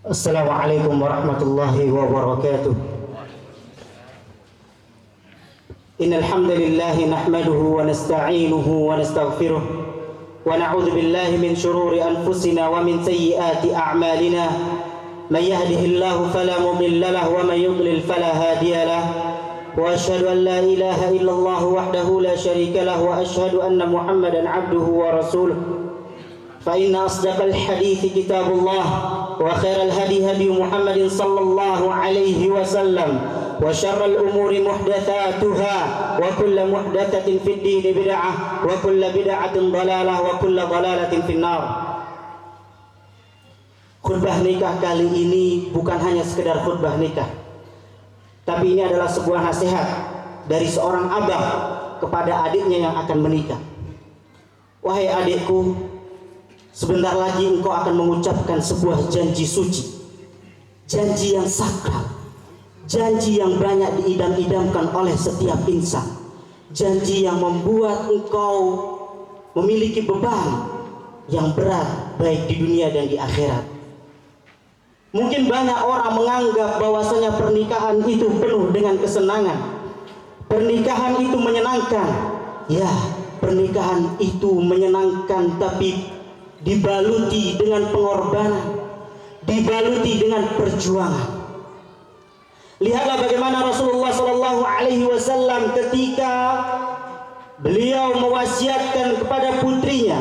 Assalamualaikum warahmatullahi wabarakatuh. Innal hamdalillah nahmaduhu wa nasta'inuhu wa nastaghfiruh wa na'udzu billahi min shururi anfusina wa min sayyiati a'malina. May yahdihillahu fala mudilla lahu wa may yudlil fala hadiya lahu. Wa asyhadu an la ilaha illallah wahdahu la syarika lahu wa asyhadu anna Muhammadan 'abduhu wa rasuluh. فإن أصدق الحديث كتاب الله وخير الهدي هدي محمد صلى الله عليه وسلم وشر الأمور محدثاتها وكل محدثة في الدين بدعة وكل بدعة ضلالة وكل ضلالة في النار. Khutbah nikah kali ini bukan hanya sekedar khutbah nikah, tapi ini adalah sebuah nasihat dari seorang abang kepada adiknya yang akan menikah. Wahai adikku, sebentar lagi engkau akan mengucapkan sebuah janji suci, janji yang sakral, janji yang banyak diidam-idamkan oleh setiap insan, janji yang membuat engkau memiliki beban yang berat baik di dunia dan di akhirat. Mungkin banyak orang menganggap bahwasanya pernikahan itu penuh dengan kesenangan, pernikahan itu menyenangkan. Ya, pernikahan itu menyenangkan, tapi dibaluti dengan pengorbanan, dibaluti dengan perjuangan. Lihatlah bagaimana Rasulullah Shallallahu Alaihi Wasallam ketika beliau mewasiatkan kepada putrinya,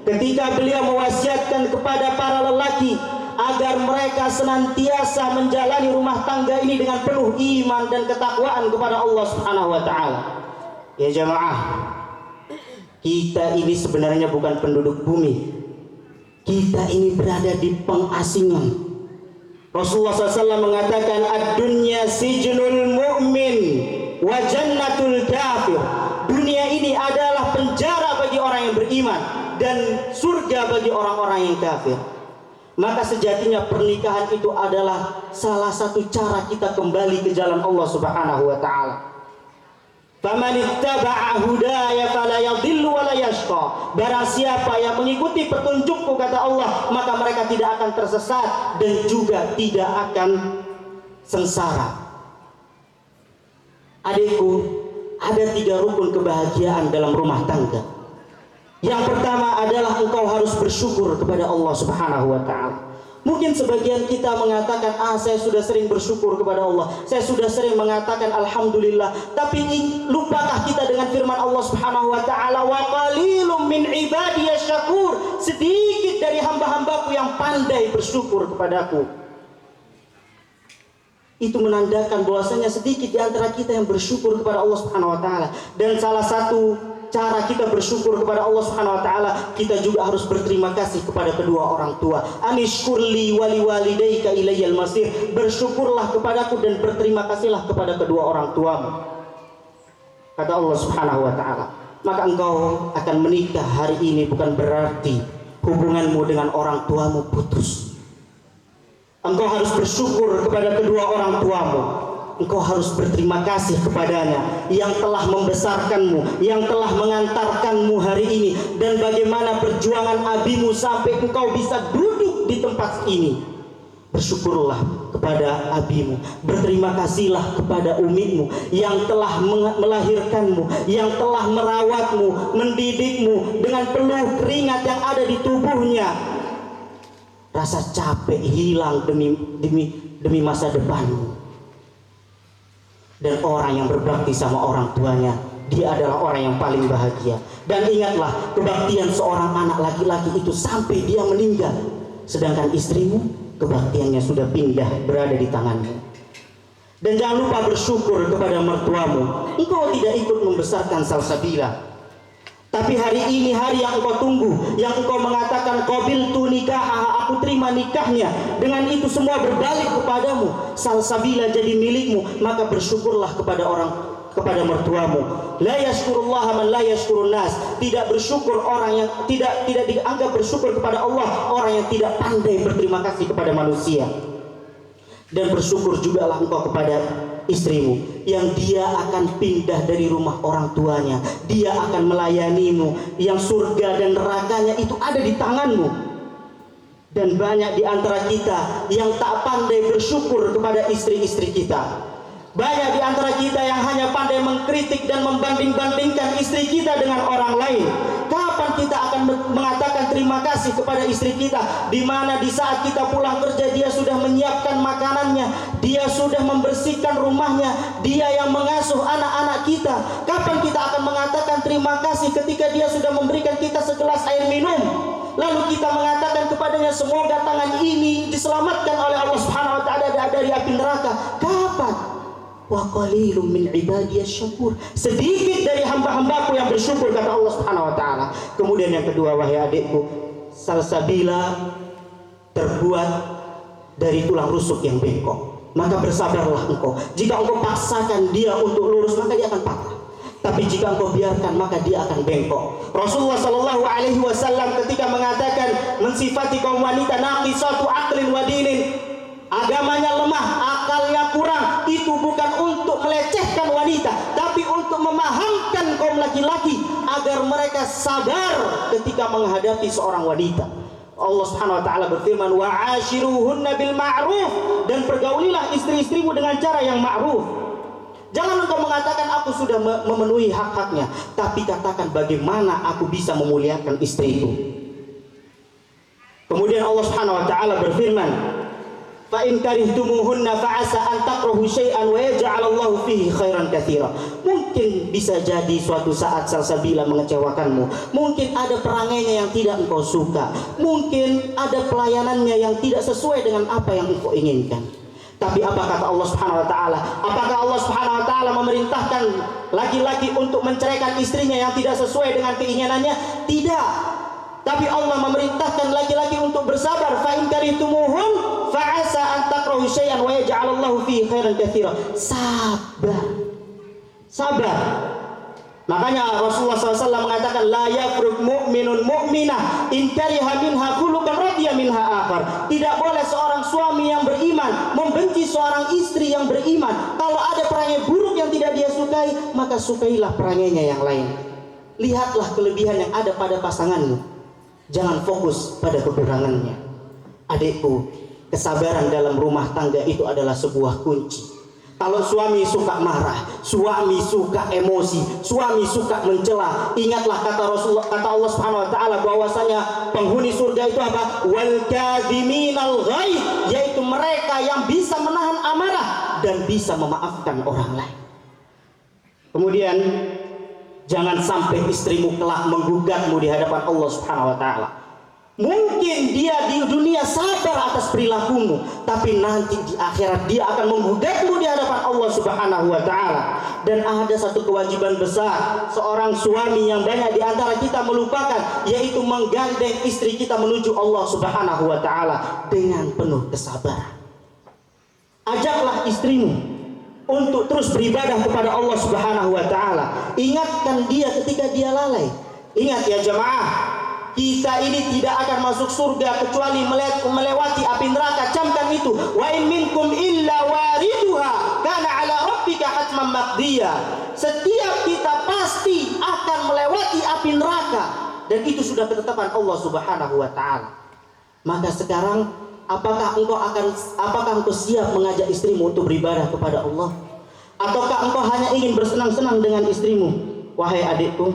ketika beliau mewasiatkan kepada para lelaki agar mereka senantiasa menjalani rumah tangga ini dengan penuh iman dan ketakwaan kepada Allah Subhanahu Wa Taala. Ya jamaah, kita ini sebenarnya bukan penduduk bumi. Kita ini berada di pengasingan. Rasulullah SAW mengatakan, ad-dunya sijnul mu'min wa jannatul kafir. Dunia ini adalah penjara bagi orang yang beriman dan surga bagi orang-orang yang kafir. Maka sejatinya pernikahan itu adalah salah satu cara kita kembali ke jalan Allah Subhanahu wa taala. Faman ittaba'a hudaya fala yadhillu wa la yashqa. Barang siapa yang mengikuti petunjukku, kata Allah, maka mereka tidak akan tersesat dan juga tidak akan sengsara. Adikku, ada 3 rukun kebahagiaan dalam rumah tangga. Yang pertama adalah engkau harus bersyukur kepada Allah Subhanahu wa taala. Mungkin sebagian kita mengatakan, saya sudah sering bersyukur kepada Allah, saya sudah sering mengatakan alhamdulillah. Tapi lupakah kita dengan firman Allah Subhanahu wa taala, wa qalilum min ibadiyas syakur, sedikit dari hamba-hambaku yang pandai bersyukur kepadaku. Itu menandakan bahwasanya sedikit di antara kita yang bersyukur kepada Allah Subhanahu wa taala. Dan salah satu cara kita bersyukur kepada Allah Subhanahu wa taala, kita juga harus berterima kasih kepada kedua orang tua. Anishkurli wali walidayka ilayyal masir. Bersyukurlah kepadaku dan berterima kasihlah kepada kedua orang tuamu, kata Allah Subhanahu wa taala. Maka engkau akan menikah hari ini bukan berarti hubunganmu dengan orang tuamu putus. Engkau harus bersyukur kepada kedua orang tuamu. Engkau harus berterima kasih kepadanya yang telah membesarkanmu, yang telah mengantarkanmu hari ini, dan bagaimana perjuangan abimu sampai engkau bisa duduk di tempat ini. Bersyukurlah kepada abimu, berterima kasihlah kepada umimu yang telah melahirkanmu, yang telah merawatmu, mendidikmu dengan penuh keringat yang ada di tubuhnya. Rasa capek hilang demi masa depanmu. Dan orang yang berbakti sama orang tuanya, dia adalah orang yang paling bahagia. Dan ingatlah, kebaktian seorang anak laki-laki itu sampai dia meninggal. Sedangkan istrimu, kebaktiannya sudah pindah berada di tanganmu. Dan jangan lupa bersyukur kepada mertuamu. Engkau tidak ikut membesarkan salsabila, tapi hari ini hari yang engkau tunggu, yang engkau mengatakan qabiltu nikah, aku terima nikahnya. Dengan itu semua berbalik kepadamu, salsabila jadi milikmu. Maka bersyukurlah kepada mertuamu. La yashkurullah man la yashkurun nas. Tidak bersyukur orang yang tidak dianggap bersyukur kepada Allah orang yang tidak pandai berterima kasih kepada manusia. Dan bersyukur jugalah engkau kepada istrimu yang dia akan pindah dari rumah orang tuanya, dia akan melayanimu, yang surga dan nerakanya itu ada di tanganmu. Dan banyak di antara kita yang tak pandai bersyukur kepada istri-istri kita. Banyak di antara kita yang hanya pandai mengkritik dan membanding-bandingkan istri kita dengan orang lain. Kapan kita akan mengatakan terima kasih kepada istri kita, di mana di saat kita pulang kerja dia sudah menyiapkan makanannya, dia sudah membersihkan rumahnya, dia yang mengasuh anak-anak kita. Kapan kita akan mengatakan terima kasih ketika dia sudah memberikan kita segelas air minum, lalu kita mengatakan kepadanya semoga tangan ini diselamatkan oleh Allah Subhanahu wa taala dari api neraka? Kapan? Wa qalilum min ibadiyasy syakur. Sedikit dari hamba-hambaku yang bersyukur, kata Allah Subhanahu wa taala. Kemudian yang kedua, wahai adikku, salsabila terbuat dari tulang rusuk yang bengkok. Maka bersabarlah engkau. Jika engkau paksakan dia untuk lurus, maka dia akan patah. Tapi jika engkau biarkan, maka dia akan bengkok. Rasulullah sallallahu alaihi wasallam ketika mengatakan mensifati kaum wanita naqisatu aqlin wa dinin, agamanya lemah, akalnya kurang, itu bukan untuk melecehkan wanita, tapi untuk memahamkan kaum laki-laki agar mereka sabar ketika menghadapi seorang wanita. Allah Subhanahu wa taala berfirman, wa'ashiruhunna bil ma'ruf, dan pergaulilah istri-istrimu dengan cara yang ma'ruf. Jangan engkau mengatakan aku sudah memenuhi hak-haknya, tapi katakan bagaimana aku bisa memuliakan istri itu. Kemudian Allah Subhanahu wa taala berfirman, fa in karihtumuhunna fa'asa an takrahu syai'an wa yaj'alallahu fihi khairan katsira. Mungkin bisa jadi suatu saat salsabila mengecewakanmu. Mungkin ada perangainya yang tidak engkau suka. Mungkin ada pelayanannya yang tidak sesuai dengan apa yang engkau inginkan. Tapi apa kata Allah Subhanahu wa taala? Apakah Allah Subhanahu wa taala memerintahkan laki-laki untuk menceraikan istrinya yang tidak sesuai dengan keinginannya? Tidak. Tapi Allah memerintahkan laki-laki untuk bersabar. Fa in karihtumuhun fa'asa an takrahu syai'an wa yaj'alallahu fihi khairan katsira. Sabar. Sabar. Makanya Rasulullah SAW mengatakan la yafruq mu'minun mu'minah in kariha minha khuluqan radiya minha akhar. Tidak boleh seorang suami yang beriman membenci seorang istri yang beriman. Kalau ada perangai buruk yang tidak dia sukai, maka sukailah perangainya yang lain. Lihatlah kelebihan yang ada pada pasanganmu. Jangan fokus pada kekurangannya. Adikku, kesabaran dalam rumah tangga itu adalah sebuah kunci. Kalau suami suka marah, suami suka emosi, suami suka mencela, ingatlah kata Rasulullah, kata Allah Subhanahu wa taala bahwasanya penghuni surga itu apa? Wal kadhiminal ghaidh, yaitu mereka yang bisa menahan amarah dan bisa memaafkan orang lain. Kemudian jangan sampai istrimu kelak menggugatmu di hadapan Allah Subhanahu wa taala. Mungkin dia di dunia sabar atas perilakumu, tapi nanti di akhirat dia akan menggugatmu di hadapan Allah Subhanahu wa taala. Dan ada satu kewajiban besar seorang suami yang banyak di antara kita melupakan, yaitu menggandeng istri kita menuju Allah Subhanahu wa taala dengan penuh kesabaran. Ajaklah istrimu untuk terus beribadah kepada Allah Subhanahu wa taala. Ingatkan dia ketika dia lalai. Ingat ya jemaah, kita ini tidak akan masuk surga kecuali melewati api neraka. Camkan itu. Wa in minkum illa wariduha kana ala rabbika hatman maqdiya. Setiap kita pasti akan melewati api neraka, dan itu sudah ketetapan Allah Subhanahu wa taala. Maka sekarang apakah engkau siap mengajak istrimu untuk beribadah kepada Allah? Ataukah engkau hanya ingin bersenang-senang dengan istrimu? Wahai adikku,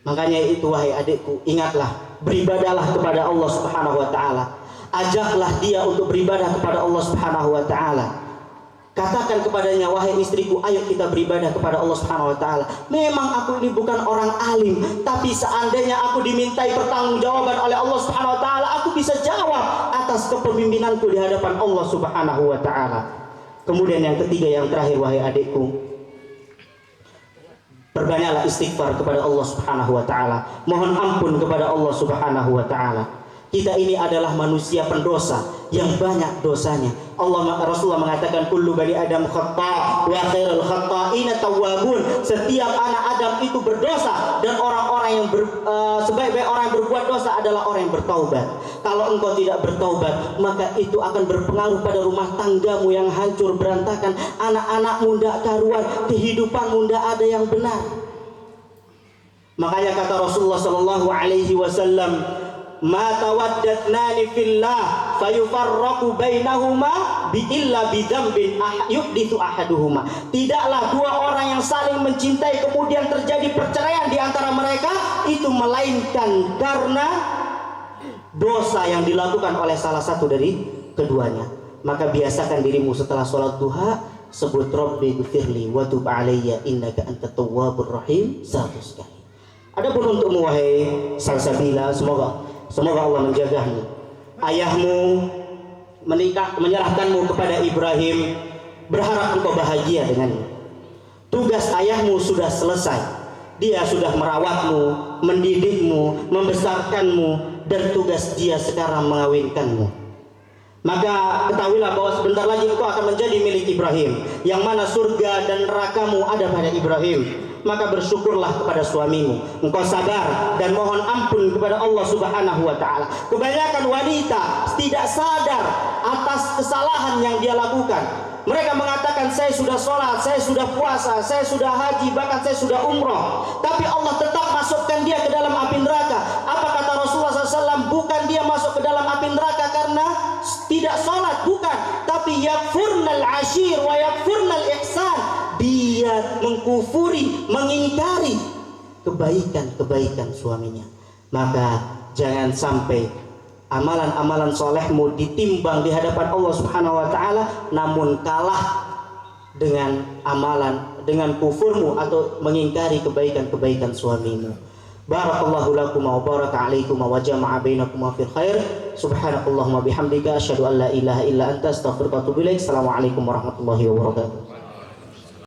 makanya itu wahai adikku, ingatlah, beribadahlah kepada Allah Subhanahu wa taala. Ajaklah dia untuk beribadah kepada Allah Subhanahu wa taala. Katakan kepadanya, wahai istriku, ayo kita beribadah kepada Allah Subhanahu wa taala. Memang aku ini bukan orang alim, tapi seandainya aku dimintai pertanggungjawaban oleh Allah Subhanahu wa taala, aku bisa jawab atas kepemimpinanku di hadapan Allah Subhanahu wa taala. Kemudian yang ketiga, yang terakhir wahai adikku, perbanyaklah istighfar kepada Allah Subhanahu wa taala. Mohon ampun kepada Allah Subhanahu wa taala. Kita ini adalah manusia pendosa yang banyak dosanya. Rasulullah mengatakan kullu bani adam khata' wa khairul khata'ina tawwabun. Setiap anak Adam itu berdosa, dan orang-orang yang sebaik-baik orang yang berbuat dosa adalah orang yang bertaubat. Kalau engkau tidak bertaubat, maka itu akan berpengaruh pada rumah tanggamu yang hancur berantakan. Anak-anakmu tidak karuan, kehidupanmu tidak ada yang benar. Makanya kata Rasulullah sallallahu alaihi wasallam, ma tawaddatnani fillah fayufarraqu bainahuma bi illa bidzambin yuhditsu ahaduhuma. Tidaklah dua orang yang saling mencintai kemudian terjadi perceraian di antara mereka itu melainkan karena dosa yang dilakukan oleh salah satu dari keduanya. Maka biasakan dirimu setelah sholat duha sebut Rabbi ghfirli wa tub alayya innaka antat tawwabur rahim 100 kali. Adapun untukmu wahai Salsabila, semoga Allah menjagamu. Ayahmu menyerahkanmu kepada Ibrahim, berharap engkau bahagia dengannya. Tugas ayahmu sudah selesai. Dia sudah merawatmu, mendidikmu, membesarkanmu, dan tugas dia sekarang mengawinkanmu. Maka ketahuilah bahwa sebentar lagi engkau akan menjadi milik Ibrahim, yang mana surga dan nerakamu ada pada Ibrahim. Maka bersyukurlah kepada suamimu, engkau sabar dan mohon ampun kepada Allah Subhanahu wa taala. Kebanyakan wanita tidak sadar atas kesalahan yang dia lakukan. Mereka mengatakan saya sudah sholat, saya sudah puasa, saya sudah haji, bahkan saya sudah umroh, tapi Allah tetap masukkan dia ke dalam api neraka. Apa kata Rasulullah SAW? Bukan dia masuk ke dalam api neraka karena tidak sholat, bukan, tapi yakfurnal ashir wa yakfurnal ihsan. Dia mengkufuri, mengingkari kebaikan-kebaikan suaminya. Maka jangan sampai amalan-amalan solehmu ditimbang di hadapan Allah Subhanahu wa taala namun kalah dengan dengan kufurmu atau mengingkari kebaikan-kebaikan suamimu. Barakallahu lakum wa baraka alaikum wa jama'a bainakum fil khair. Subhanakallahumma bihamdika asyhadu an la ilaha illa anta astaghfiruka wa atubu ilaik. Assalamualaikum warahmatullahi wabarakatuh.